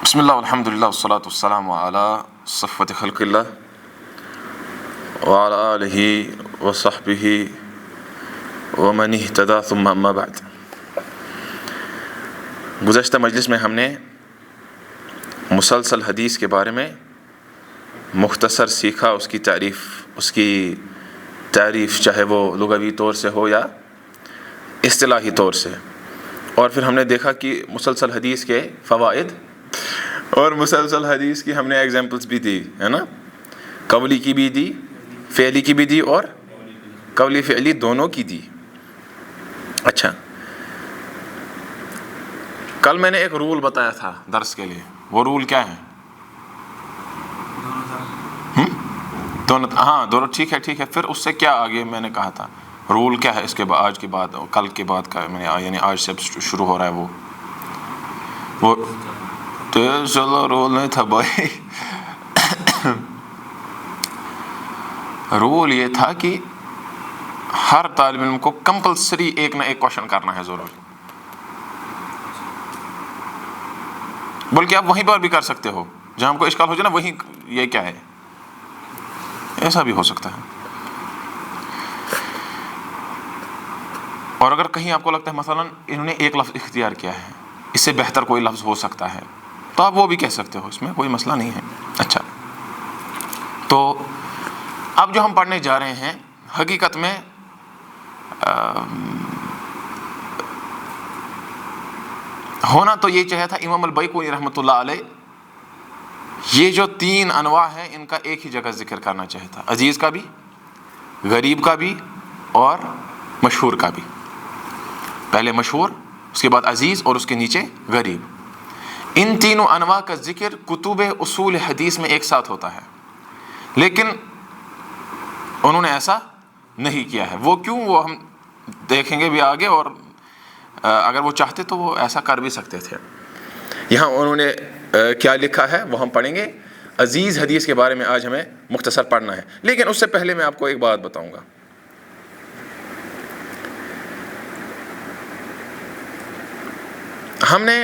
بسم اللہ والحمد للہ والصلاة والسلام علی صفوت خلق اللہ وعلی آلہ وصحبہ ومن اہتدی ثم اما بعد۔ گزشتہ مجلس میں ہم نے مسلسل حدیث کے بارے میں مختصر سیکھا، اس کی تعریف چاہے وہ لغوی طور سے ہو یا اصطلاحی طور سے، اور پھر ہم نے دیکھا کہ مسلسل حدیث کے فوائد اور مسلسل حدیث کی ہم نے ایگزامپلس بھی دی ہے نا، قولی کی بھی دی، فعلی کی بھی دی اور قولی فعلی دونوں کی دی۔ اچھا، کل میں نے ایک رول بتایا تھا درس کے لیے، وہ رول کیا ہے؟ دونوں ٹھیک ہے۔ پھر اس سے کیا آگے میں نے کہا تھا رول کیا ہے اس کے بعد، آج کے بعد کل کے بعد کا میں نے یعنی آج سے شروع ہو رہا ہے وہ چلو رول نہیں تھا بھائی، رول یہ تھا کہ ہر طالب علم کو کمپلسری ایک نہ ایک کوشچن کرنا ہے ضرور، بلکہ آپ وہیں پر بھی کر سکتے ہو جہاں ہم کو اشکال ہو جائے نا، وہیں یہ کیا ہے، ایسا بھی ہو سکتا ہے۔ اور اگر کہیں آپ کو لگتا ہے مثلا انہوں نے ایک لفظ اختیار کیا ہے، اس سے بہتر کوئی لفظ ہو سکتا ہے، تو آپ وہ بھی کہہ سکتے ہو، اس میں کوئی مسئلہ نہیں ہے۔ اچھا، تو اب جو ہم پڑھنے جا رہے ہیں حقیقت میں ہونا تو یہ چاہیے تھا امام البیقونی رحمۃ اللہ علیہ یہ جو تین انواع ہیں ان کا ایک ہی جگہ ذکر کرنا چاہیے تھا، عزیز کا بھی، غریب کا بھی اور مشہور کا بھی۔ پہلے مشہور، اس کے بعد عزیز اور اس کے نیچے غریب۔ ان تینوں انواع کا ذکر کتب اصول حدیث میں ایک ساتھ ہوتا ہے، لیکن انہوں نے ایسا نہیں کیا ہے۔ وہ کیوں، وہ ہم دیکھیں گے بھی آگے، اور اگر وہ چاہتے تو وہ ایسا کر بھی سکتے تھے۔ یہاں انہوں نے کیا لکھا ہے وہ ہم پڑھیں گے۔ عزیز حدیث کے بارے میں آج ہمیں مختصر پڑھنا ہے، لیکن اس سے پہلے میں آپ کو ایک بات بتاؤں گا۔ ہم نے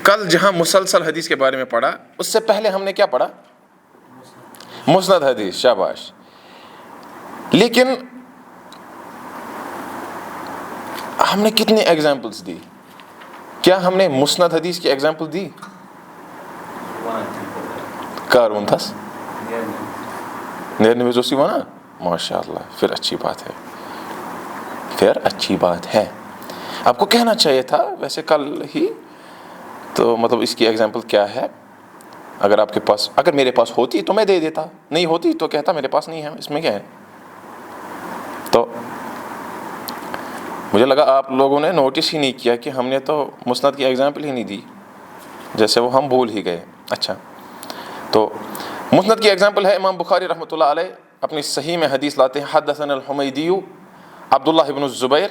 کل جہاں مسلسل حدیث کے بارے میں پڑھا، اس سے پہلے ہم نے کیا پڑھا؟ مسند حدیث، شاباش۔ لیکن ہم نے کتنی ایگزامپلس دی؟ کیا ہم نے مسند حدیث کی ایگزامپل دی؟ کارون تھا نیرنے میں جو سی وانا، ماشاء اللہ، پھر اچھی بات ہے۔ آپ کو کہنا چاہیے تھا ویسے کل ہی، تو مطلب اس کی ایگزامپل کیا ہے؟ اگر آپ کے پاس، اگر میرے پاس ہوتی تو میں دے دیتا، نہیں ہوتی تو کہتا میرے پاس نہیں ہے، اس میں کیا ہے؟ تو مجھے لگا آپ لوگوں نے نوٹس ہی نہیں کیا کہ ہم نے تو مسند کی ایگزامپل ہی نہیں دی، جیسے وہ ہم بھول ہی گئے۔ اچھا، تو مسند کی ایگزامپل ہے، امام بخاری رحمۃ اللہ علیہ اپنی صحیح میں حدیث لاتے ہیں، حدثنا الحمیدی عبداللہ بن الزبیر،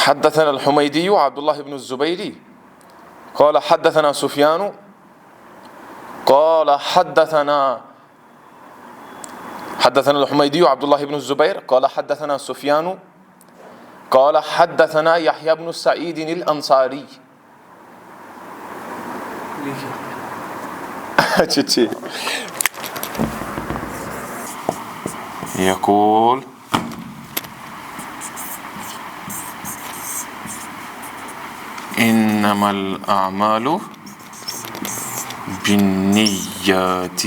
حدثنا الحمیدی عبداللہ بن الزبیری قال حدثنا سفیان قال حدثنا الحمیدی عبداللہ بن الزبیر قال حدثنا سفیان قال حدثنا یحییٰ بن سعید الانصاری۔ اچھی یقول انما الاعمال بالنیات۔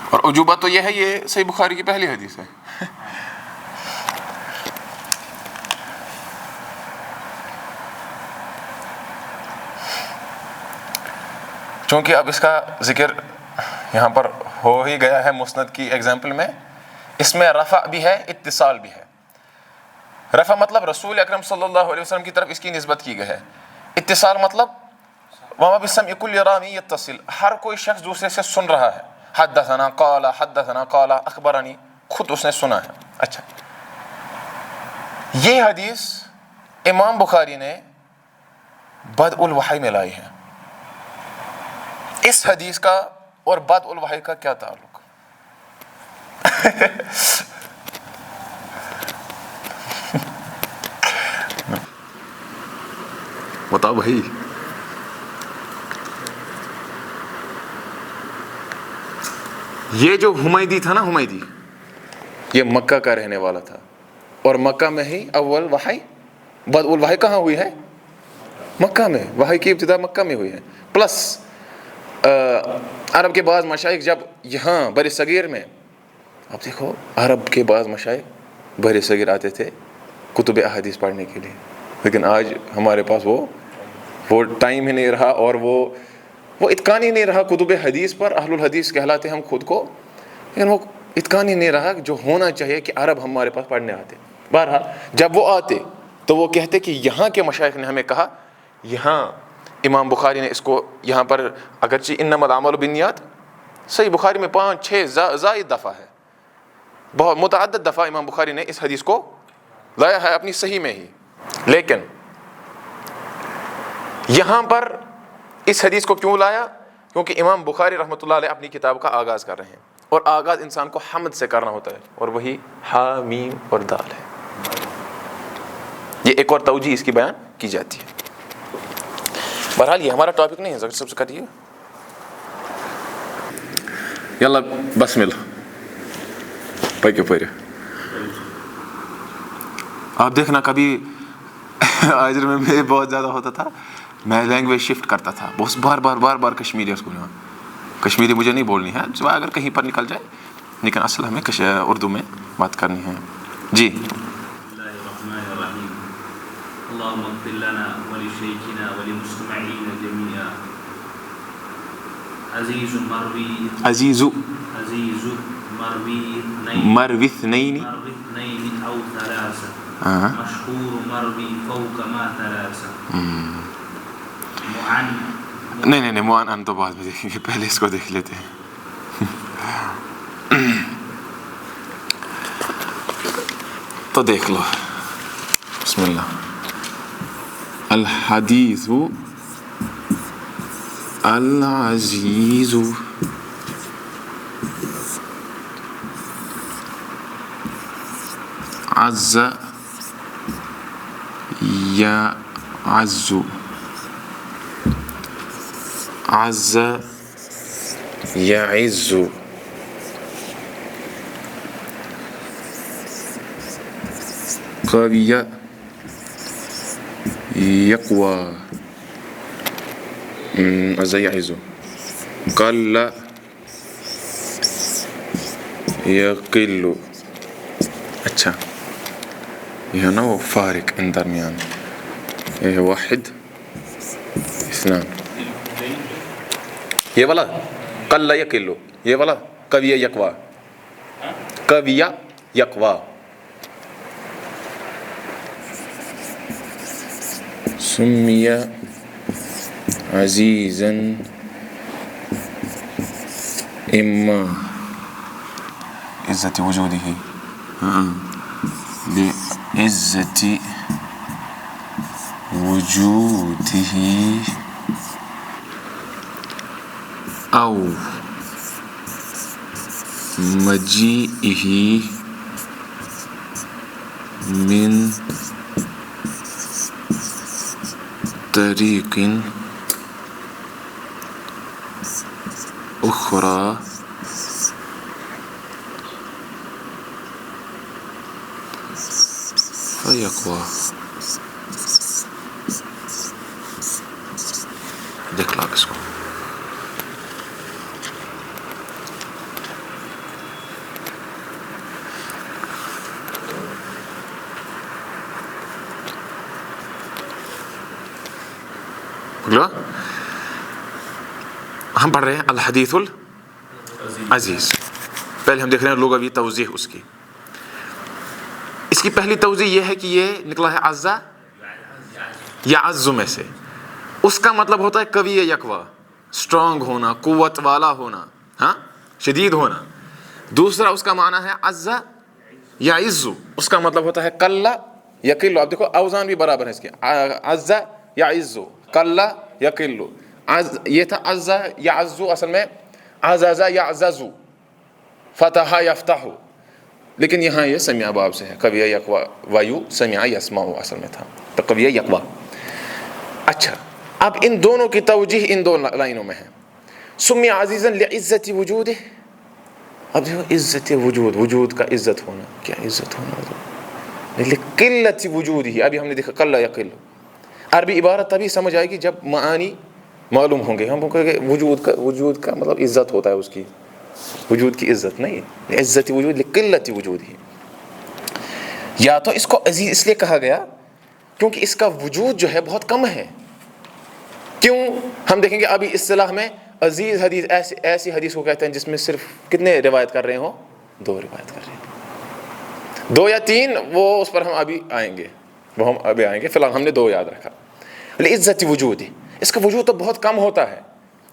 اور عجوبہ تو یہ ہے، یہ صحیح بخاری کی پہلی حدیث ہے۔ چونکہ اب اس کا ذکر یہاں پر ہو ہی گیا ہے مسند کی ایگزامپل میں، اس میں رفع بھی ہے، اتصال بھی ہے۔ رفع مطلب رسول اکرم صلی اللہ علیہ وسلم کی طرف اس کی نسبت کی گئی ہے، اتصال مطلب وما بسمع کل راوی یتصل، ہر کوئی شخص دوسرے سے سن رہا ہے، حدثنا قال اخبرنی، خود اس نے سنا ہے۔ اچھا، یہ حدیث امام بخاری نے بدء الوحی میں لائی ہے۔ اس حدیث کا اور بدء الوحی کا کیا تعلق؟ بتاؤ بھائی. یہ جو حمیدی تھا نا، حمیدی یہ مکہ کا رہنے والا تھا، اور مکہ میں ہی اول وحی بدء الوحی کہاں ہوئی ہے؟ مکہ میں. وحی کی ابتدا مکہ میں ہوئی ہے. پلس عرب کے بعض مشائخ جب یہاں بر صغیر میں، اب دیکھو عرب کے بعض مشائخ بر صغیر آتے تھے کتب احادیث پڑھنے کے لیے، لیکن آج ہمارے پاس وہ ٹائم ہی نہیں رہا، اور وہ اتقان ہی نہیں رہا کتب حدیث پر. اہل الحدیث کہلاتے ہم خود کو، لیکن وہ اتقان ہی نہیں رہا جو ہونا چاہیے کہ عرب ہمارے پاس پڑھنے آتے. بہرحال جب وہ آتے تو وہ کہتے کہ یہاں کے مشائخ نے ہمیں کہا. یہاں امام بخاری نے اس کو یہاں پر اگرچہ انما الاعمال بالنیات صحیح بخاری میں 5-6 زائد دفعہ ہے، بہت متعدد دفعہ امام بخاری نے اس حدیث کو لایا ہے اپنی صحیح میں ہی. لیکن یہاں پر اس حدیث کو کیوں لایا؟ کیونکہ امام بخاری رحمۃ اللہ علیہ اپنی کتاب کا آغاز کر رہے ہیں، اور آغاز انسان کو حمد سے کرنا ہوتا ہے، اور وہی ہا میم اور دال ہے. یہ ایک اور توجیہ اس کی بیان کی جاتی ہے. بہرحال یہ ہمارا ٹاپک نہیں ہے، سب سے کریے یلا بسم اللہ پکے پڑے. آپ دیکھنا کبھی آجر میں بہت زیادہ ہوتا تھا، میں لینگویج شفٹ کرتا تھا، بہت بار کشمیری اس کو کشمیری مجھے نہیں بولنی ہے، سوائے اگر کہیں پر نکل جائے، لیکن اصل ہمیں اردو میں بات کرنی ہے. جی. اللهم اغفر لنا ولشيخنا وللمستمعين جميعا. عزيز مروي اثنين أو ثلاثة مشهور مروي فوق ما ثلاثة. نہیں معن تو بعد میں دیکھیں گے، پہلے اس کو دیکھ لیتے ہیں. تو دیکھ لو. بسم اللہ. الحدیث العزیز عز یعز عز یعز قوی یقوی عز یعز قل یقل. اچھا یہ ہے نا وہ فارق ان درمیان، یہ ہے واحد اثنان، یہ والا قل یقل، یہ والا قوی یقوی، قوی یقوی. سمی عزیزا اما عزت وجودہ بعزت وجودہ او مجیئہ من طریق اخری فیقوی. دیکھ لا اس کو. ہم پڑھ رہے ہیں الحدیث العزیز. پہلے ہم دیکھ رہے ہیں لغوی توضیح اس کی. اس کی پہلی توضیح یہ ہے کہ یہ نکلا ہے عز یعز میں سے. اس کا مطلب ہوتا ہے قوی یقوی، اسٹرانگ ہونا، قوت والا ہونا، ہاں شدید ہونا. دوسرا اس کا معنی ہے عز یعز، اس کا مطلب ہوتا ہے قل یقل. اب دیکھو اوزان بھی برابر ہے اس کے، عز یعز قل یقل. یہ تھا عز یعز، اصل میں عزازا یعززو، فتح یفتح، لیکن یہاں یہ سمع باب سے ہے، قویہ یقوا وایو سمع یسمع اصل میں تھا، تو قویہ یقوا. اچھا اب ان دونوں کی توجہ ان دو لائنوں میں ہے. سمع عزیزا لعزت وجودہ، اب دیکھو عزت وجود، وجود کا عزت ہونا، کیا عزت ہونا، لقلت وجودہ، ابھی ہم نے دیکھا قل یقل. عربی عبارت تبھی سمجھ آئے گی جب معانی معلوم ہوں گے. ہم کہیں گے وجود کا مطلب عزت ہوتا ہے، اس کی وجود کی عزت نہیں، عزت وجود لقلت وجود ہی. یا تو اس کو عزیز اس لیے کہا گیا کیونکہ اس کا وجود جو ہے بہت کم ہے. کیوں؟ ہم دیکھیں گے ابھی اصطلاح میں عزیز حدیث ایسی حدیث کو کہتے ہیں جس میں صرف کتنے روایت کر رہے ہوں؟ 2 روایت کر رہے ہیں، 2 یا 3، وہ اس پر ہم ابھی آئیں گے، وہ ہم ابھی آئیں گے. فی الحال ہم نے 2 یاد رکھا. لعزت وجود، اس کا وجود تو بہت کم ہوتا ہے.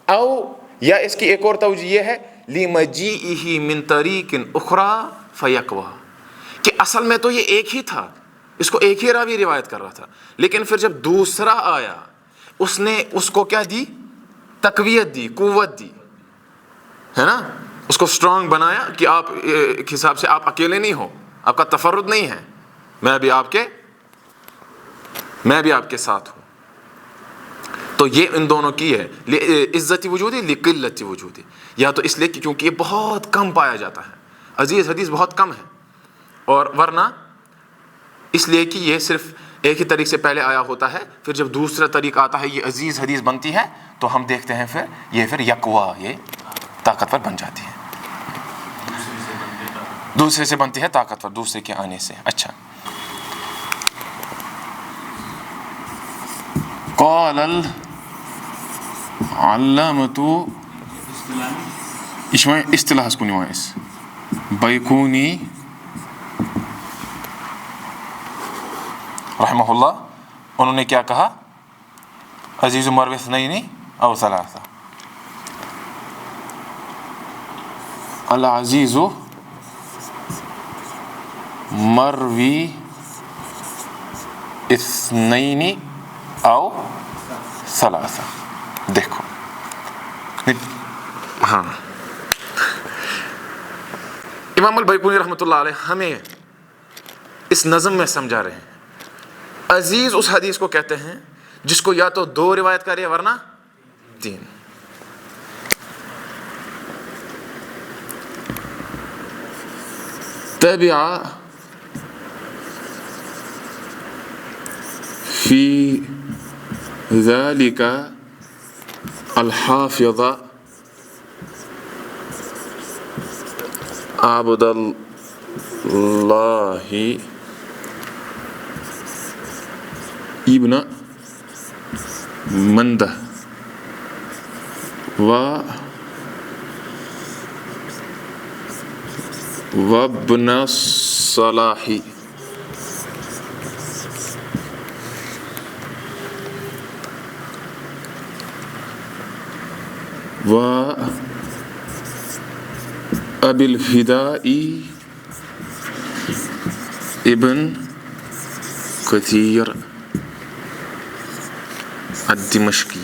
او یا اس کی ایک اور توجہ یہ ہے لمجیئہ من طریق اخری فیقوی، کہ اصل میں تو یہ ایک ہی تھا، اس کو ایک ہی راوی روایت کر رہا تھا، لیکن پھر جب دوسرا آیا اس نے اس کو کیا دی؟ تقویت دی، قوت دی، ہے نا، اس کو اسٹرانگ بنایا کہ آپ ایک حساب سے آپ اکیلے نہیں ہو، آپ کا تفرد نہیں ہے، میں بھی آپ کے ساتھ ہوں. تو یہ ان دونوں کی ہے عزت وجودی لقلت وجودی. یا تو اس لیے کہ کیونکہ یہ بہت کم پایا جاتا ہے، عزیز حدیث بہت کم ہے، اور ورنہ اس لیے کہ یہ صرف ایک ہی طریق سے پہلے آیا ہوتا ہے، پھر جب دوسرا طریق آتا ہے یہ عزیز حدیث بنتی ہے تو ہم دیکھتے ہیں پھر یقوا، یہ طاقتور بن جاتی ہے، دوسرے سے بنتی ہے طاقتور، دوسرے کے آنے سے. اچھا قال العلامۃ اصطلاح اس کو نمائش بیقونی رحمہ اللہ، انہوں نے کیا کہا؟ عزیز مروی اثنین او ثلاثہ، العزیز مروی اثنین او ثلاثہ. دیکھو ہاں امام البیقونی رحمۃ اللہ علیہ ہمیں اس نظم میں سمجھا رہے ہیں. عزیز اس حدیث کو کہتے ہیں جس کو یا تو 2 روایت کرے ورنہ 3. تبع فی ذلك الحافظ عبد اللہ ابن مندہ وابن الصلاح ابی الفداء ابن کثیر الدمشقی.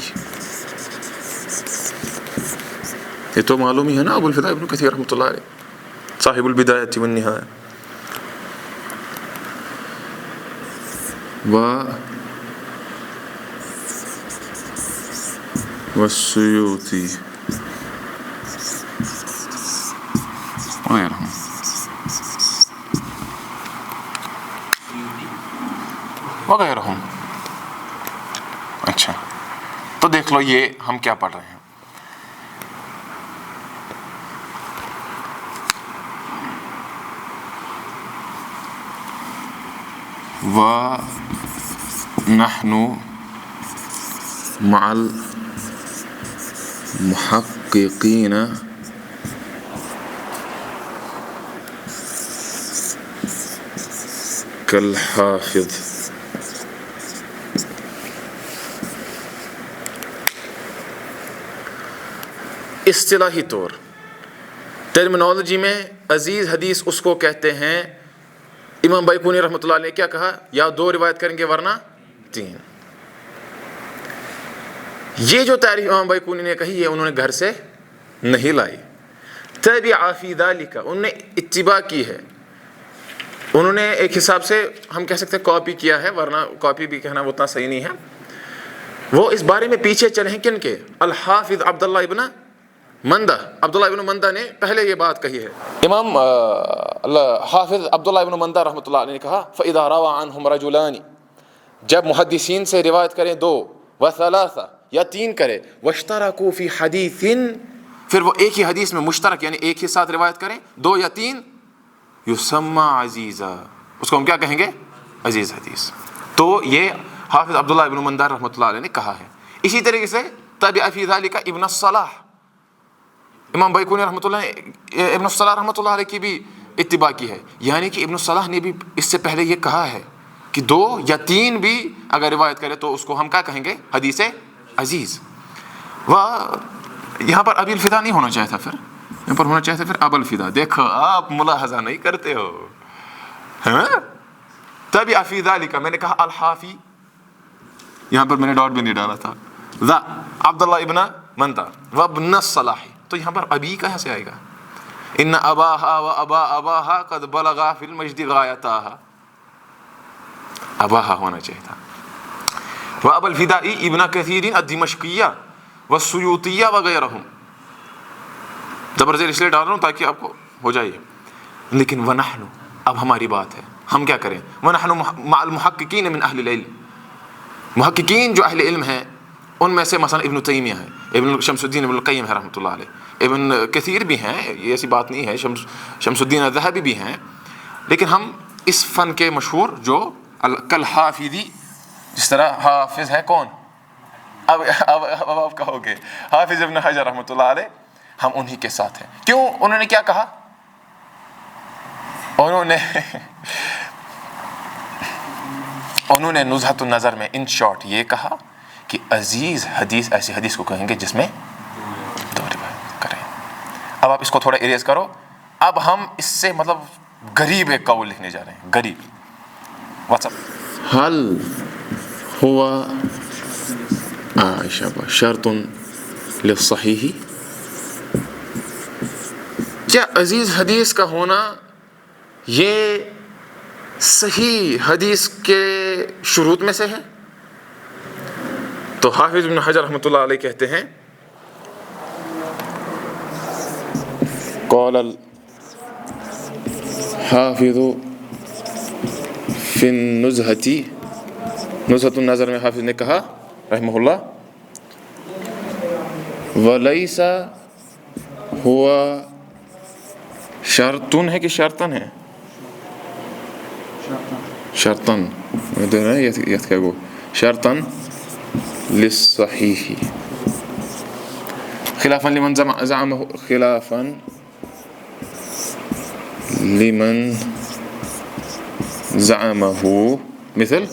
یہ تو معلوم ہی ہے نا، ابو الفداء ابن کثیر رحمۃ اللہ علیہ، صاحب البدایۃ والنہایہ. والسیوطی وغیرہم. اچھا تو دیکھ لو یہ ہم کیا پڑھ رہے ہیں. وَنَحْنُ مَعَ الْمُحَقِّقِينَ كَالْحَافِظِ. اصطلاحی طور ٹرمنالوجی میں عزیز حدیث اس کو کہتے ہیں. امام بیقونی رحمۃ اللہ علیہ نے کیا کہا؟ یا 2 روایت کریں گے ورنہ 3. یہ جو تعریف امام بیقونی نے کہی ہے انہوں نے گھر سے نہیں لائی. تبع فی ذلک، انہوں نے اتباع کی ہے، انہوں نے ایک حساب سے ہم کہہ سکتے ہیں کاپی کیا ہے، ورنہ کاپی بھی کہنا اتنا صحیح نہیں ہے. وہ اس بارے میں پیچھے چلے ہیں کن کے؟ الحافظ عبداللہ ابن مندہ. عبداللہ ابن مندہ نے پہلے یہ بات کہی ہے. امام حافظ عبداللہ ابن مندہ رحمۃ اللہ علیہ نے کہا فَإِذَا رَوَى عَنْهُمْ رَجُلَانِ، جب محدثین سے روایت کریں دو، وَثَلَاثَ یا تین کرے، وَاشْتَرَكُوا فِي حَدِيثٍ، پھر وہ ایک ہی حدیث میں مشترک یعنی ایک ہی ساتھ روایت کریں، دو یا تین، یسمى عزیزا، اس کو ہم کیا کہیں گے؟ عزیز حدیث. تو یہ حافظ عبداللہ ابن مندہ رحمۃ اللہ علیہ نے کہا ہے. اسی طریقے سے تبع فی ذلک ابن الصلاح، امام بیکونی رحمۃ اللہ نے ابن الصلاح رحمۃ اللہ علیہ کی بھی اتباع کی ہے، یعنی کہ ابن الصلاح نے بھی اس سے پہلے یہ کہا ہے کہ دو یا تین بھی اگر روایت کرے تو اس کو ہم کیا کہیں گے؟ حدیث عزیز. یہاں پر ابی الفدا نہیں ہونا چاہیے تھا، پھر یہاں پر ہونا چاہیے تھا پھر ابو الفدا. دیکھو آپ ملاحظہ نہیں کرتے ہو. تبع فی ذلک، میں نے کہا الحافی، یہاں پر میں نے ڈاٹ بھی نہیں ڈالا تھا، ذا عبداللہ ابن مندہ وابن الصلاح، تو یہاں پر ابی کہاں سے آئے گا؟ ان اباہا و ابا اباہا قد بلغا فی المجد غایتاہا، اباہا ہونا چاہیے تھا. وابو الفداء ابن کثیر الدمشقیہ والسیوطیہ وغیرہم. زبردست اس لیے ڈال رہا ہوں تاکہ آپ کو ہو جائے. لیکن ونحن، اب ہماری بات ہے، ہم کیا کریں؟ ونحن مع المحققین من اہل العلم، محققین جو اہل علم ہیں ان میں سے مثلا ابن تیمیہ ہے، ابن شمس الدین ابن القیم ہے رحمۃ اللہ علیہ، ابن کثیر بھی ہیں، یہ ایسی بات نہیں ہے، شمس الدین الذہبی بھی ہیں. لیکن ہم اس فن کے مشہور جو کالحافظی، جس طرح حافظ ہے کون؟ اب آپ کہو گے حافظ ابن حجر رحمۃ اللہ علیہ، ہم انہی کے ساتھ ہیں. کیوں؟ انہوں نے کیا کہا؟ انہوں نے نزہۃ النظر میں ان شارٹ یہ کہا کہ عزیز حدیث ایسی حدیث کو کہیں گے جس میں دو روایت کریں. اب آپ اس کو تھوڑا اریز کرو. اب ہم اس سے مطلب غریب ایک قول لکھنے جا رہے ہیں، غریب. واٹس اپ حل ہوا شرط للصحیح، کیا عزیز حدیث کا ہونا یہ صحیح حدیث کے شروط میں سے ہے؟ تو حافظ ابن حجر رحمۃ اللہ علیہ کہتے ہیں قال الحافظ فی النزہۃ، نزہۃ النظر میں حافظ نے کہا رحمہ اللہ، ولیس ہوا شرطن ہے کہ شرطن ہے؟ شرطن شرطن للصحیح خلافا لمن زعمه، خلافا لمن زعمه مثل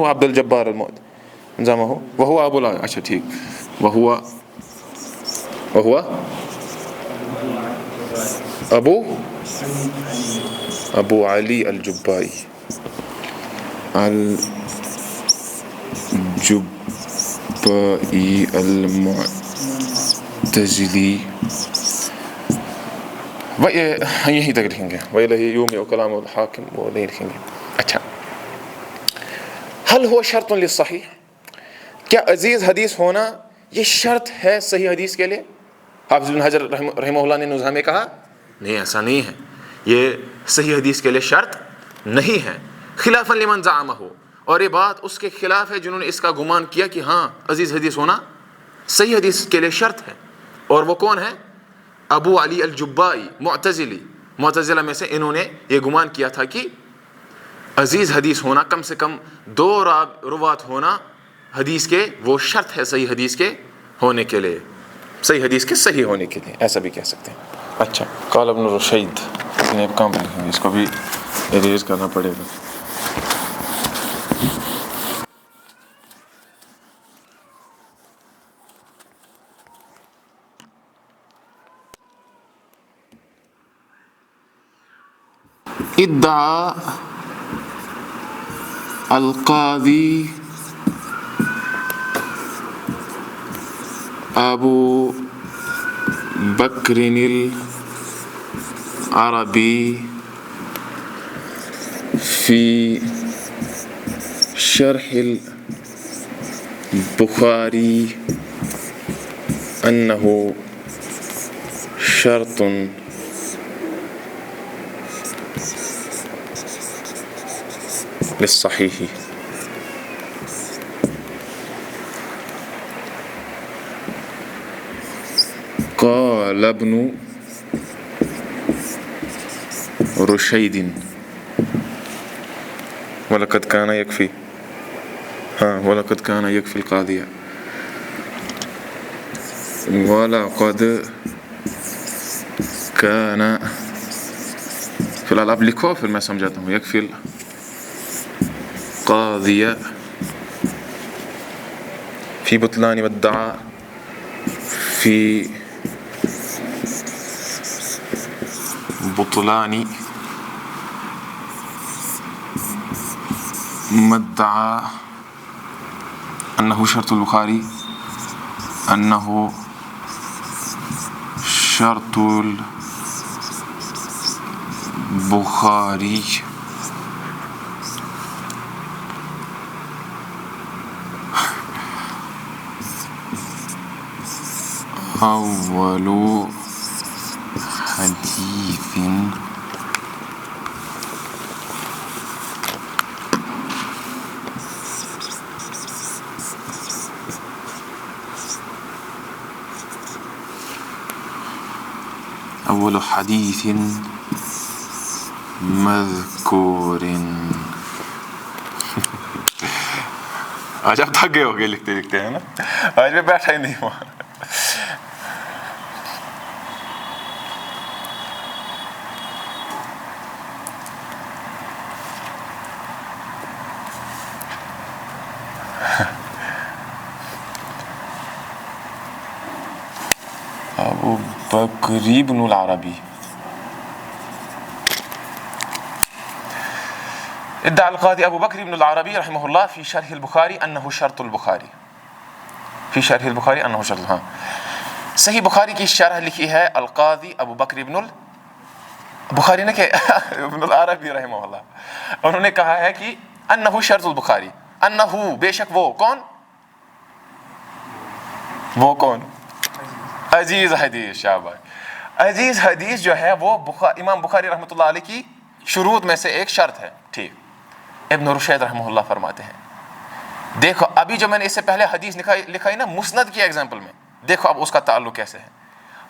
عبد الجبار المؤد زعمه وهو ابو العالي. اچھا ٹھیک، وهو ابو علی الجبائی المعتزلی. یہیں تک لکھیں گے، وَإِلَيْهِ يُومِئُ كَلَامُ الْحَاكِمِ، وہ نہیں لکھیں گے. اچھا، هل هو شرط للصحیح، کیا عزیز حدیث ہونا یہ شرط ہے صحیح حدیث کے لیے؟ حافظ بن حجر رحمہ اللہ نے نزہہ میں کہا نہیں، ایسا نہیں ہے، یہ صحیح حدیث کے لیے شرط نہیں ہے. خلافا لمن زعمہ، اور یہ بات اس کے خلاف ہے جنہوں نے اس کا گمان کیا کہ ہاں عزیز حدیث ہونا صحیح حدیث کے لیے شرط ہے. اور وہ کون ہے؟ ابو علی الجبائی، معتزلی، معتزلہ میں سے انہوں نے یہ گمان کیا تھا کہ عزیز حدیث ہونا کم سے کم دو روات ہونا حدیث کے وہ شرط ہے صحیح حدیث کے ہونے کے لیے، صحیح حدیث کے صحیح ہونے کے لیے، ایسا بھی کہہ سکتے ہیں. اچھا، قال ابن رشید، کام لکھیں گے، اس کو بھی اریز کرنا پڑے گا. ادعا القاضی أبو بكر العربي في شرح البخاري أنه شرط للصحيح. قال ابن رشيد ولقد كان يكفي ولقد كان يكفي القاضية ولقد كان فی الحال آپ لکھو پھر میں سمجھاتا ہوں. یکفی القاضیہ فی بطلان مدعا فی بطلان مدعا انه شرط البخاری انه شرط البخاری اول حدیث اول حدیث مذکور. آج آپ تھک گئے ہو گئے لکھتے لکھتے ہیں نا. آج میں بیٹھا ہی نہیں ہوں. ابو بکر بن العربی ادعى القاضي أبو بكر بن العربي رحمه الله في شرح البخاري أنه شرط البخاري في شرح البخاري أنه شرط صحیح بخاری کی شرح لکھی ہے القاضی ابو بکر ابن بخاری نے کہ ابن العربی رحمہ اللہ. انہوں نے کہا ہے کہ انه شرط البخاری انه بے شک وہ کون عزیز حدیث. شاباش. عزیز حدیث جو ہے وہ امام بخاری رحمۃ اللہ علیہ کی شروط میں سے ایک شرط ہے. ٹھیک. ابن رشید رحمہ اللہ فرماتے ہیں دیکھو ابھی جو میں نے اس سے پہلے حدیث لکھائی نا مسند کی ایگزامپل میں, دیکھو اب اس کا تعلق کیسے ہے.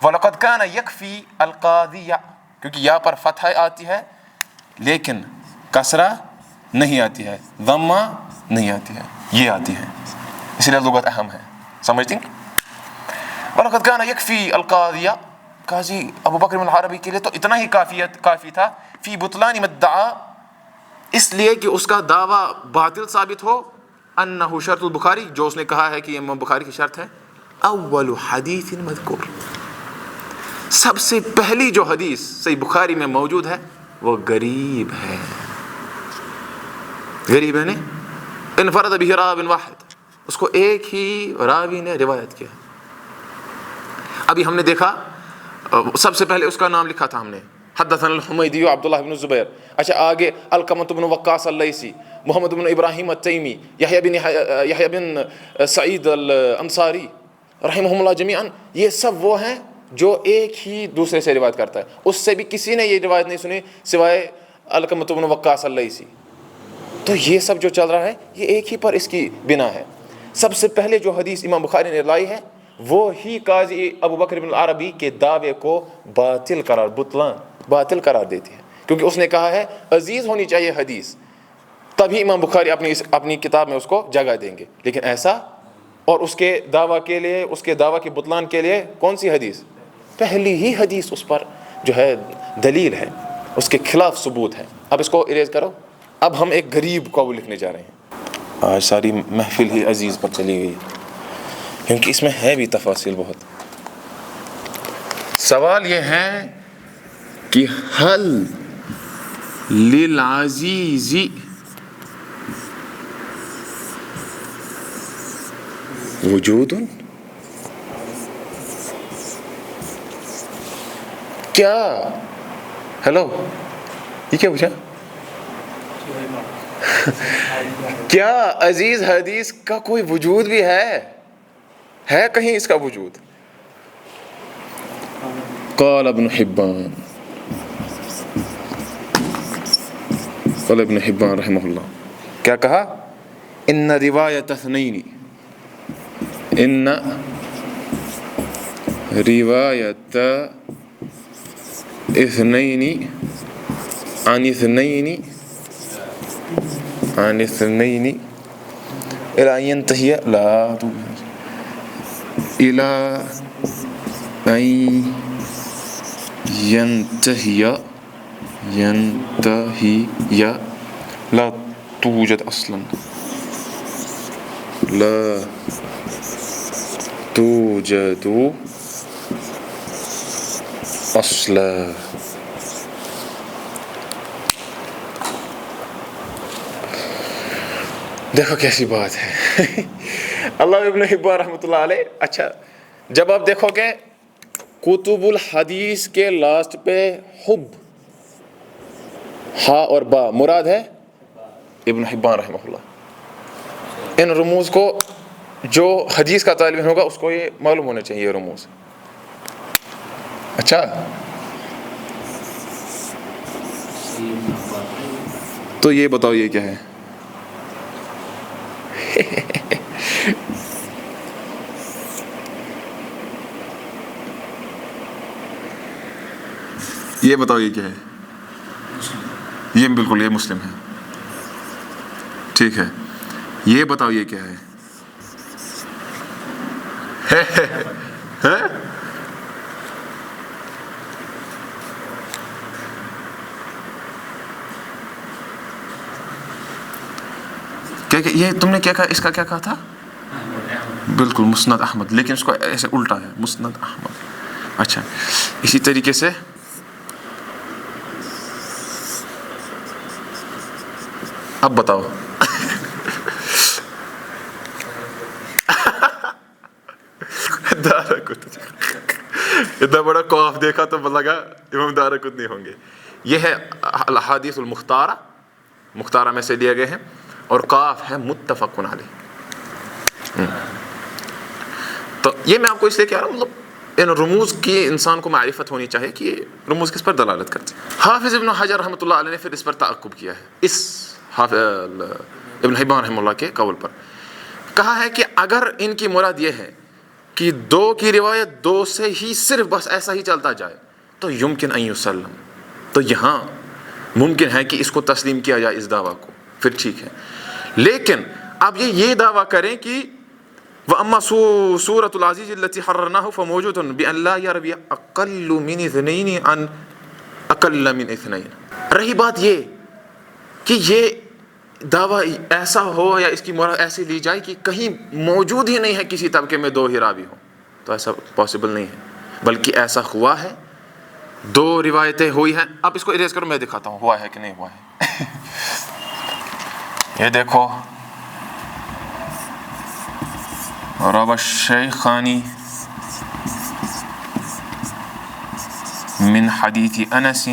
وَلَقَدْ كَانَ يَكْفِي الْقَاضِيَ کیونکہ یہاں پر فتح آتی ہے لیکن کسرہ نہیں آتی ہے, ضمہ نہیں آتی ہے, یہ آتی ہے, اس لیے لغت اہم ہے. سمجھتے ہیں. وَلَقَدْ كَانَ يَكْفِي الْقَاضِيَ قاضی ابو بکر بن العربی کے لیے تو اتنا ہی کافی تھا فی بطلان مدعا اس لیے کہ اس کا دعویٰ باطل ثابت ہو انہ شرط البخاری جو اس نے کہا ہے کہ امام بخاری کی شرط ہے. اول حدیث مذکور سب سے پہلی جو حدیث صحیح بخاری میں موجود ہے وہ غریب ہے. غریب ہے نہیں انفرد بہ راو واحد, اس کو ایک ہی راوی نے روایت کیا. ابھی ہم نے دیکھا سب سے پہلے اس کا نام لکھا تھا ہم نے حدثنا الحمیدی عبداللہ بن زبیر. اچھا آگے القمۃ بن وقاص اللیثی, محمد بن ابراہیم التیمی, یحییٰ بن سعید الانصاری رحمہم اللہ جمیعاً. یہ سب وہ ہیں جو ایک ہی دوسرے سے روایت کرتا ہے. اس سے بھی کسی نے یہ روایت نہیں سنی سوائے القمۃ بن وقاص اللیثی. تو یہ سب جو چل رہا ہے یہ ایک ہی پر اس کی بنا ہے. سب سے پہلے جو حدیث امام بخاری نے لائی ہے وہ ہی قاضی ابو بکر بن العربی کے دعوے کو باطل قرار دیتی ہے, کیونکہ اس نے کہا ہے عزیز ہونی چاہیے حدیث, تبھی امام بخاری اپنی کتاب میں اس کو جگہ دیں گے. لیکن ایسا اور اس کے دعویٰ کے لیے اس کے دعویٰ کے بطلان کے لیے کون سی حدیث پہلی ہی حدیث اس پر جو ہے دلیل ہے, اس کے خلاف ثبوت ہے. اب اس کو اریز کرو. اب ہم ایک غریب کو لکھنے جا رہے ہیں. آج ساری محفل ہی عزیز پر چلی گئی کیونکہ اس میں ہے بھی تفاصیل بہت. سوال یہ ہے کہ حل للعزیز وجود کیا ہیلو یہ کیا پوچھا؟ کیا عزیز حدیث کا کوئی وجود بھی ہے کہیں اس کا وجود؟ قال ابن حبان رحمہ اللہ کیا کہا؟ ان روایت اثنین عن اثنين إلى أن ينتهي لا توجد أصلا دیکھو کیسی بات ہے. اللہ ابن حبان رحمۃ اللہ علیہ. اچھا جب آپ دیکھو گے کتب الحدیث کے لاسٹ پہ حب ہا اور با مراد ہے ابن حبان رحمہ اللہ. ان رموز کو جو حدیث کا طالب علم ہوگا اس کو یہ معلوم ہونے چاہیے رموز. اچھا تو یہ بتاؤ یہ کیا ہے؟ یہ بتاؤ یہ کیا ہے؟ یہ بالکل یہ مسلم ہے. ٹھیک ہے یہ بتاؤ یہ کیا ہے؟ یہ تم نے کیا کہا؟ اس کا کیا کہا تھا؟ بالکل مسند احمد، لیکن اس کو ایسے الٹا ہے مسند احمد. اچھا اسی طریقے سے اب بتاؤ اتنا بڑا قاف دیکھا تو لگا امام دارقطنی ہوں گے. یہ ہے الاحادیث المختارہ، مختارہ میں سے لیے گئے ہیں، اور قاف ہے متفق علیہ. تو یہ میں آپ کو اس لیے کہہ رہا ہوں مطلب ان رموز کی انسان کو معرفت ہونی چاہیے کہ یہ رموز کس پر دلالت کرتے ہیں. حافظ ابن حجر رحمۃ اللہ علیہ نے پھر اس پر تعقب کیا ہے، اس ابن حبان رحمہ اللہ کے قول پر. کہا ہے کہ اگر ان کی مراد یہ ہے کہ دو کی روایت دو سے ہی صرف بس ایسا ہی چلتا جائے تو یمکن ان یسلم، تو یہاں ممکن ہے کہ اس کو تسلیم کیا جائے اس دعویٰ کو، پھر ٹھیک ہے. لیکن اب یہ دعویٰ کریں کہ وَأَمَّا سُورَةُ الْعَزِيزِ الَّتِي حَرَّرْنَاهُ فَمَوْجُودٌ بِأَنْ لَا يَرْوِيَ أَقَلُّ مِنْ اثْنَيْنِ عَنْ أَقَلَّ مِنْ اثْنَيْنِ. رہی بات یہ کہ یہ دعویٰ ایسا ہو یا اس کی مراد ایسی لی جائے کہ کہیں موجود ہی نہیں ہے کسی طبقے میں دو ہی راوی ہوں، تو ایسا پاسبل نہیں ہے، بلکہ ایسا ہوا ہے، دو روایتیں ہوئی ہیں. اب اس کو اریز کرو، میں دکھاتا ہوں ہوا ہے کہ نہیں ہوا ہے. یہ دیکھو روى الشيخان من حديث أنس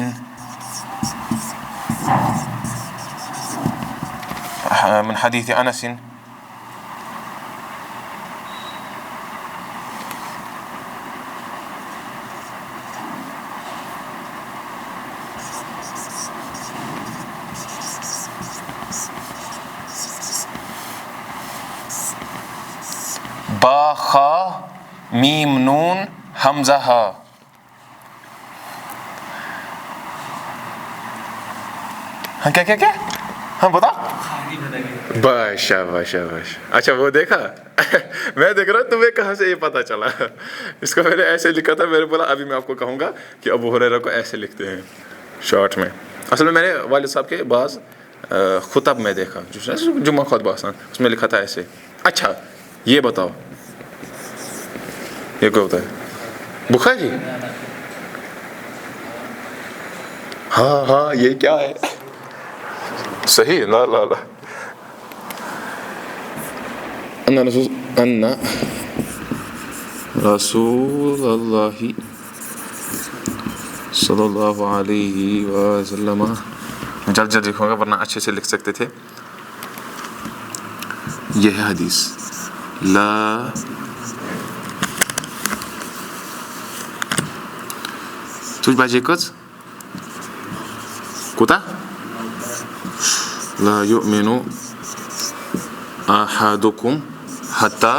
با خا میم نون حمزہ ہا. ہاں کیا ہاں بتا. باش. اچھا وہ دیکھا میں دیکھ رہا ہوں تمہیں کہاں سے یہ پتا چلا. اس کو میں نے ایسے لکھا تھا، میں نے بولا ابھی میں آپ کو کہوں گا کہ ابو ہریرہ کو ایسے لکھتے ہیں شارٹ میں. اصل میں نے والد صاحب کے بعض خطب میں دیکھا جو جمعہ خطبہ آسان، اس میں لکھا تھا ایسے. اچھا یہ بتاؤ یہ کیا ہوتا ہے؟ بخاری. ہاں یہ کیا ہے؟ صحیح لا ان رسول اللہ صلی اللہ علیہ وسلم. جلد جلد لکھوں گا ورنہ اچھے سے لکھ سکتے تھے. یہ ہے حدیث. لا تجھ بجے کچھ کوتا لا یؤمن احدکم حتی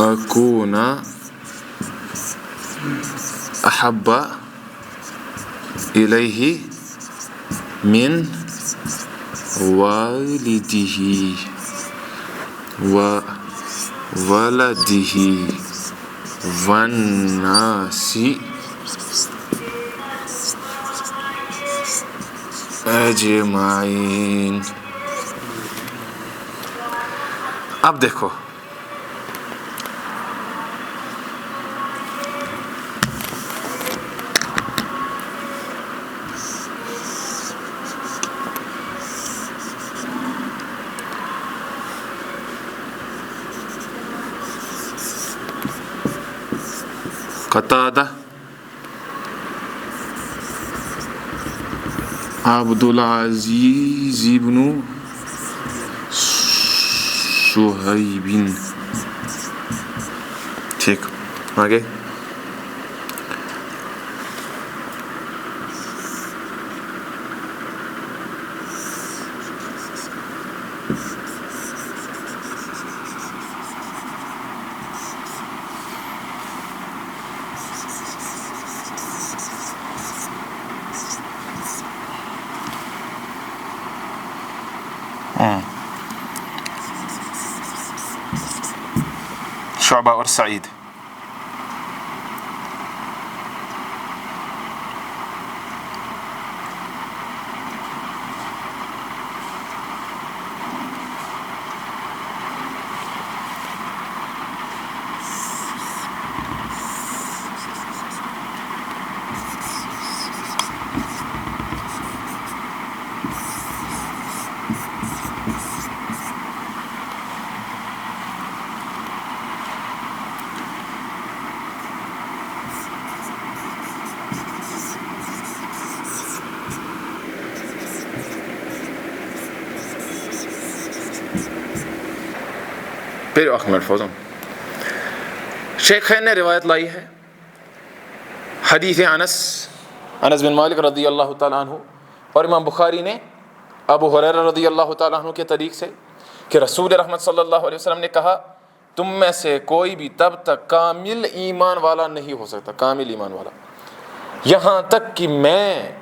اکون احب الیہ من والدہ و ولدہ والناس اجمعین. اب دیکھو قتادہ عبدالعزیز ابن صہیب. ٹھیک آگے. شعبہ اور سعید. پھر احمد فوزم شیخین نے روایت لائی ہے حدیث انس بن مالک رضی اللہ تعالیٰ عنہ، اور امام بخاری نے ابو ہریرہ رضی اللہ تعالیٰ عنہ کے طریق سے کہ رسول رحمت صلی اللہ علیہ وسلم نے کہا تم میں سے کوئی بھی تب تک کامل ایمان والا نہیں ہو سکتا، کامل ایمان والا، یہاں تک کہ میں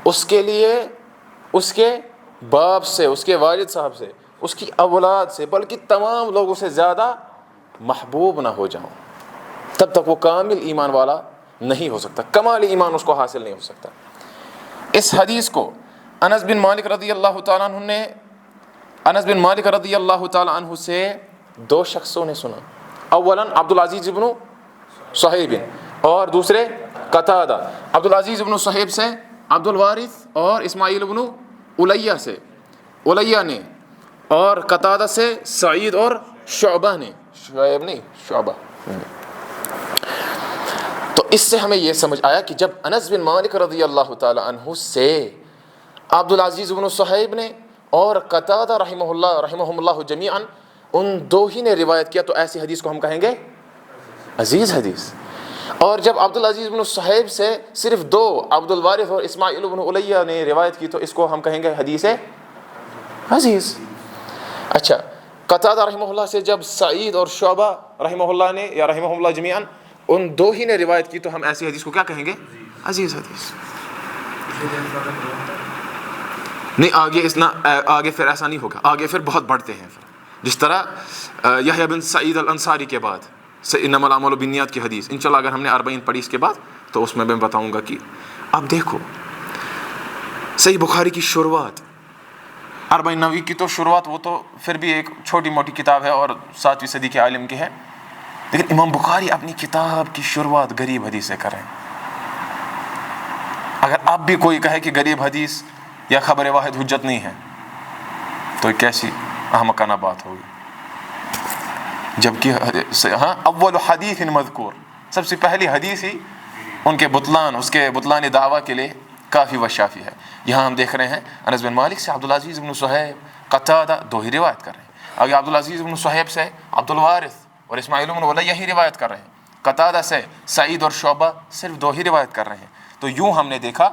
اس کے لیے اس کے باپ سے، اس کے والد صاحب سے، اس کی اولاد سے، بلکہ تمام لوگوں سے زیادہ محبوب نہ ہو جاؤں. تب تک وہ کامل ایمان والا نہیں ہو سکتا، کمال ایمان اس کو حاصل نہیں ہو سکتا. اس حدیث کو انس بن مالک رضی اللہ تعالیٰ عنہ نے انس بن مالک رضی اللہ تعالیٰ عنہ سے دو شخصوں نے سنا. اولا عبدالعزیز ابن صہیب اور دوسرے قتادہ. عبدالعزیز ابن صہیب سے عبد الوارث اور اسماعیل ابن الیہ سے الیہ نے، اور قتادہ سے سعید اور شعبہ نے، شعیب نہیں شعبہ. تو اس سے ہمیں یہ سمجھ آیا کہ جب انس بن مالک رضی اللہ تعالی عنہ سے عبدالعزیز بن صہیب نے اور قتادہ رحمہم اللہ جمیعاً ان دو ہی نے روایت کیا تو ایسی حدیث کو ہم کہیں گے عزیز حدیث. اور جب عبدالعزیز بن صہیب سے صرف دو عبد الوارث اور اسماعیل بن الیہ نے روایت کی تو اس کو ہم کہیں گے حدیث عزیز. اچھا، قتادہ رحمہ اللہ سے جب سعید اور شعبہ رحمہ اللہ نے یا رحمہ اللہ جمیعاً ان دو ہی نے روایت کی تو ہم ایسی حدیث کو کیا کہیں گے عزیز حدیث. نہیں آگے پھر ایسا نہیں ہوگا، آگے پھر بہت بڑھتے ہیں. پھر جس طرح یحییٰ بن سعید الانصاری کے بعد انما الاعمال بالنیات کی حدیث انشاءاللہ اگر ہم نے 40 پڑھی اس کے بعد تو اس میں میں بتاؤں گا کہ اب دیکھو صحیح بخاری کی شروعات 40 نووی کی تو شروعات وہ تو پھر بھی ایک چھوٹی موٹی کتاب ہے اور 7ویں صدی کے عالم کی ہے، لیکن امام بخاری اپنی کتاب کی شروعات غریب حدیث سے کریں. اگر اب بھی کوئی کہے کہ غریب حدیث یا خبر واحد حجت نہیں ہے تو کیسی احمقانہ بات ہوگی. جبکہ ہاں اول حدیث مذکور، سب سے پہلی حدیث ہی ان کے بطلان، اس کے بطلانی دعویٰ کے لیے کافی و شافی ہے۔ یہاں ہم دیکھ رہے ہیں انس بن مالک سے عبدالعزیز بن صہیب، قتادہ دو ہی روایت کر رہے ہیں، اور یہ عبدالعزیز بن صہیب سے عبدالوارث اور اسماعیل بن علیہ یہی روایت کر رہے ہیں، قتادہ سے سعید اور شعبہ صرف دو ہی روایت کر رہے ہیں۔ تو یوں ہم نے دیکھا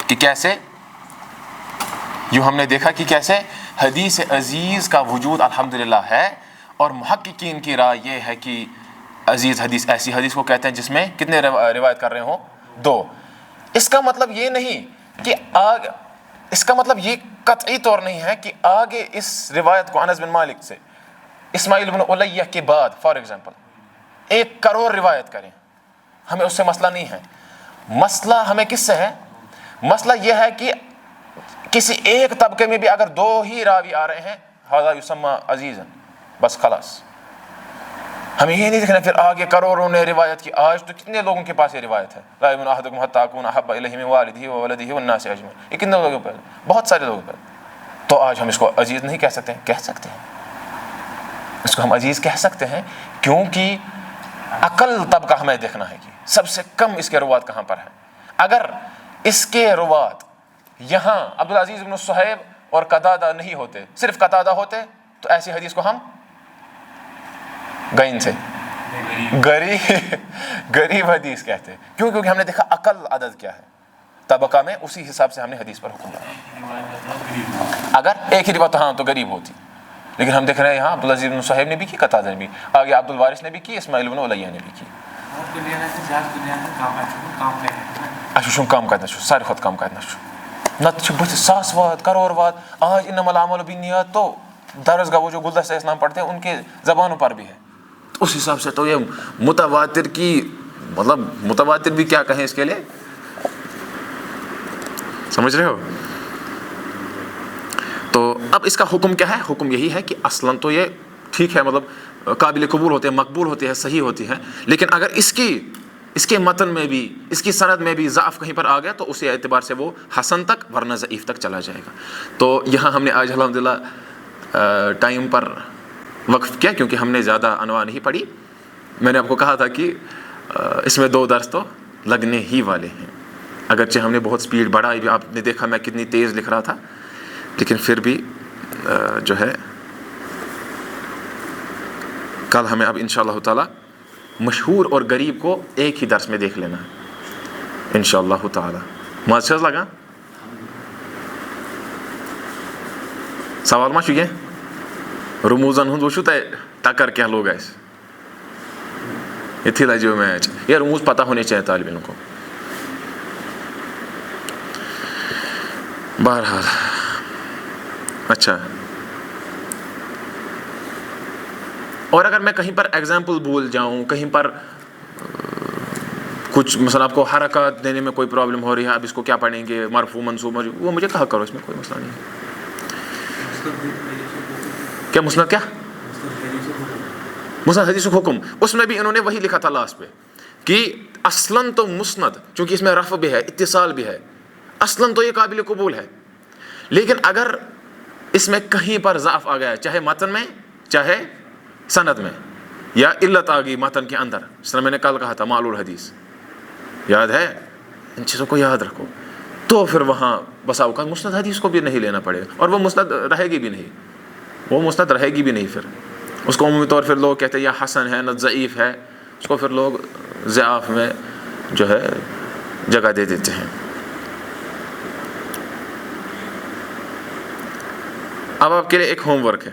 کہ کیسے حدیث عزیز کا وجود الحمدللہ ہے، اور محققین کی رائے یہ ہے کہ عزیز حدیث ایسی حدیث کو کہتے ہیں جس میں کتنے روایت کر رہے ہوں؟ دو۔ اس کا مطلب یہ نہیں کہ اس کا مطلب یہ قطعی طور نہیں ہے کہ آگے اس روایت کو انس بن مالک سے اسماعیل بن علیہ کے بعد فار ایگزامپل 1 کروڑ روایت کریں، ہمیں اس سے مسئلہ نہیں ہے۔ مسئلہ ہمیں کس سے ہے؟ مسئلہ یہ ہے کہ کسی ایک طبقے میں بھی اگر 2 ہی راوی آ رہے ہیں، ھذا یسمى عزیزا، بس خلاص۔ ہمیں یہ نہیں دیکھنا پھر آگے کروڑوں نے روایت کی۔ آج تو کتنے لوگوں کے پاس یہ روایت ہے، لا یؤمن احدکم حتی اکون احب الیہ من والدہ وولدہ والناس اجمعین، یہ کتنے لوگوں پر؟ بہت سارے لوگوں پر۔ تو آج ہم اس کو عزیز نہیں کہہ سکتے ہیں؟ کہہ سکتے ہیں، اس کو ہم عزیز کہہ سکتے ہیں، کیونکہ اقل طبقہ ہمیں دیکھنا ہے کہ سب سے کم اس کے روات کہاں پر ہے۔ اگر اس کے روات یہاں عبدالعزیز بن صہیب اور قتادہ نہیں ہوتے، صرف قتادہ ہوتے، تو ایسی حدیث کو ہم گئن سے غریب حدیث کہتے ہیں۔ کیوں؟ کیونکہ ہم نے دیکھا اقل عدد کیا ہے طبقہ میں، اسی حساب سے ہم نے حدیث پر حکم دیا۔ اگر ایک ہی روایت تو ہاں تو غریب ہوتی، لیکن ہم دیکھ رہے ہیں یہاں عبدالعزیز بن صہیب نے بھی کی، قتادہ نے بھی، آگے عبدالوارث نے بھی کی، اسماعیل بن علیہ نے بھی کی۔ اچھا کام کرنا چھو، سارے خود کام کرنا چھو، نت بت 100 وات کروڑ وات۔ آج انما الاعمال بالنیات تو درسگاہ وہ جو گلدستہ اسلام پڑھتے ہیں ان کے زبانوں پر بھی ہے، تو اس حساب سے تو یہ متواتر کی مطلب متواتر بھی کیا کہیں اس کے لیے، سمجھ رہے ہو؟ تو اب اس کا حکم کیا ہے؟ حکم یہی ہے کہ اصلاً تو یہ ٹھیک ہے، مطلب قابل قبول ہوتے ہیں، مقبول ہوتے ہیں، صحیح ہوتی ہیں، لیکن اگر اس کے متن میں بھی، اس کی سند میں بھی ضعف کہیں پر آ گیا تو اسی اعتبار سے وہ حسن تک ورنہ ضعیف تک چلا جائے گا۔ تو یہاں ہم نے آج الحمدللہ ٹائم پر وقف کیا، کیونکہ ہم نے زیادہ انواع نہیں پڑھی۔ میں نے آپ کو کہا تھا کہ اس میں 2 درس تو لگنے ہی والے ہیں، اگرچہ ہم نے بہت سپیڈ بڑھائی بھی، آپ نے دیکھا میں کتنی تیز لکھ رہا تھا، لیکن پھر بھی جو ہے کل ہمیں اب انشاءاللہ تعالی مشہور اور غریب کو ایک ہی درس میں دیکھ لینا ہے انشاءاللہ تعالی۔ مزہ لگا؟ سوال ما چھُ کینٛہہ؟ رموزن ہُنٛد وٕچھو تۄہہِ ٹکر کیٛاہ لوٚگ اَسہِ؟ ییٚتھی لجیو میچ، یہ رموز پتہ ہونے چاہیے طالب علم کو۔ بہرحال اچھا، اور اگر میں کہیں پر ایگزامپل بھول جاؤں، کہیں پر کچھ مثلا آپ کو حرکات دینے میں کوئی پرابلم ہو رہی ہے، اب اس کو کیا پڑھیں گے، مرفوع منصوب، وہ مجھے کہا کرو، اس میں کوئی مسئلہ نہیں ہے۔ کیا مسند؟ کیا مسند حدیث حکم؟ اس میں بھی انہوں نے وہی لکھا تھا لاسٹ پہ کہ اصلاً تو مسند، چونکہ اس میں رفع بھی ہے، اتصال بھی ہے، اصلاً تو یہ قابل قبول ہے، لیکن اگر اس میں کہیں پر ضعف آ گیا، چاہے متن میں چاہے سند میں، یا علت آ گئی متن کے اندر، جس طرح میں نے کل کہا تھا معلول حدیث، یاد ہے؟ ان چیزوں کو یاد رکھو، تو پھر وہاں بسا اوقات مسند حدیث کو بھی نہیں لینا پڑے گا، اور وہ مسند رہے گی بھی نہیں، وہ مسند رہے گی بھی نہیں۔ پھر اس کو عمومی طور پھر لوگ کہتے ہیں یا حسن ہے نہ ضعیف ہے، اس کو پھر لوگ ضعاف میں جو ہے جگہ دے دیتے ہیں۔ اب آپ کے لیے ایک ہوم ورک ہے،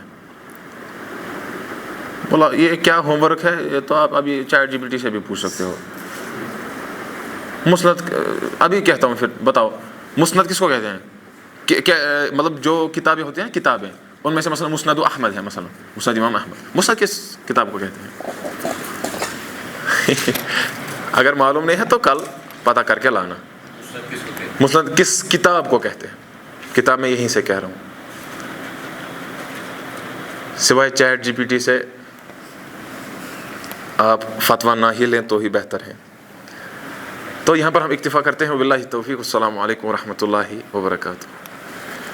بولا یہ کیا ہوم ورک ہے؟ یہ تو آپ ابھی چیٹ GPT سے بھی پوچھ سکتے ہو۔ مسند ابھی کہتا ہوں، پھر بتاؤ مسند کس کو کہتے ہیں؟ کیا مطلب جو کتابیں ہوتی ہیں کتابیں، ان میں سے مثلا مسند احمد ہے، مثلا مسند امام احمد، مسند کس کتاب کو کہتے ہیں؟ اگر معلوم نہیں ہے تو کل پتہ کر کے لانا، مسند کس کتاب کو کہتے ہیں؟ کتاب میں یہیں سے کہہ رہا ہوں، سوائے چیٹ GPT سے آپ فتویٰ نہ ہی لیں تو ہی بہتر ہے۔ تو یہاں پر ہم اکتفا کرتے ہیں، واللہ توفیق، السلام علیکم ورحمۃ اللہ وبرکاتہ۔